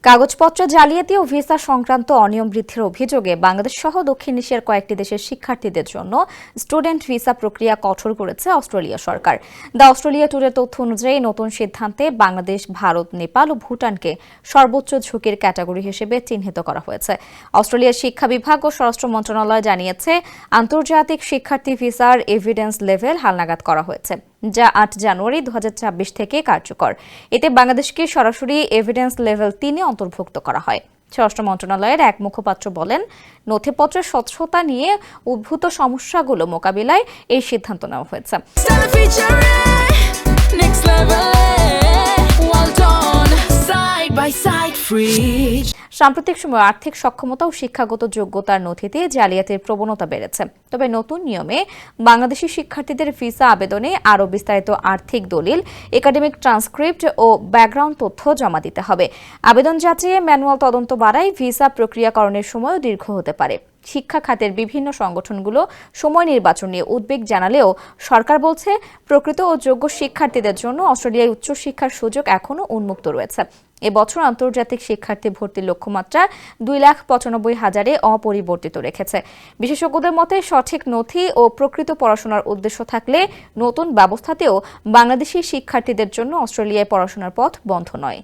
কাগজপত্র জালিয়াতি ও ভিসা সংক্রান্ত অনিয়ম বৃদ্ধির অভিযোগে বাংলাদেশ সহ দক্ষিণ এশিয়ার কয়েকটি দেশের শিক্ষার্থীদের জন্য স্টুডেন্ট ভিসা প্রক্রিয়া কঠোর করেছে অস্ট্রেলিয়া সরকার। দ্য অস্ট্রেলিয়া টুডের তথ্য অনুযায়ী নতুন সিদ্ধান্তে বাংলাদেশ, ভারত, নেপাল ও ভুটানকে সর্বোচ্চ ঝুঁকির ক্যাটাগরি হিসেবে চিহ্নিত করা হয়েছে। অস্ট্রেলিয়ার শিক্ষা বিভাগ ও স্বরাষ্ট্র মন্ত্রণালয় জানিয়েছে, আন্তর্জাতিক শিক্ষার্থী ভিসার এভিডেন্স লেভেল হালনাগাদ করা হয়েছে, যা ৮ জানুয়ারি ২০২৬ থেকে কার্যকর। এতে বাংলাদেশকে সরাসরি এভিডেন্স লেভেল ৩-এ অন্তর্ভুক্ত করা হয়। স্বরাষ্ট্র মন্ত্রণালয়ের এক মুখপাত্র বলেন, নথিপত্রের স্বচ্ছতা নিয়ে উদ্ভূত সমস্যাগুলো মোকাবিলায় এই সিদ্ধান্ত নেওয়া হয়েছে। সাম্প্রতিক সময়ে আর্থিক সক্ষমতা ও শিক্ষাগত যোগ্যতার নথিতে জালিয়াতির প্রবণতা বেড়েছে। তবে নতুন নিয়মে বাংলাদেশি শিক্ষার্থীদের ভিসা আবেদনে আরও বিস্তারিত আর্থিক দলিল, একাডেমিক ট্রান্সক্রিপ্ট ও ব্যাকগ্রাউন্ড তথ্য জমা দিতে হবে। আবেদন যাচাইয়ে ম্যানুয়াল তদন্ত বাড়ায় ভিসা প্রক্রিয়াকরণের সময়ও দীর্ঘ হতে পারে। শিক্ষা খাতের বিভিন্ন সংগঠনগুলো সময় নির্বাচন নিয়ে উদ্বেগ জানালেও সরকার বলছে, প্রকৃত ও যোগ্য শিক্ষার্থীদের জন্য অস্ট্রেলিয়ায় উচ্চশিক্ষার সুযোগ এখনও উন্মুক্ত রয়েছে। এবছর আন্তর্জাতিক শিক্ষার্থী ভর্তির লক্ষ্যমাত্রা ২,৯৫,০০০-এ অপরিবর্তিত রেখেছে। বিশেষজ্ঞদের মতে, সঠিক নথি ও প্রকৃত পড়াশোনার উদ্দেশ্য থাকলে নতুন ব্যবস্থাতেও বাংলাদেশি শিক্ষার্থীদের জন্য অস্ট্রেলিয়ায় পড়াশোনার পথ বন্ধ নয়।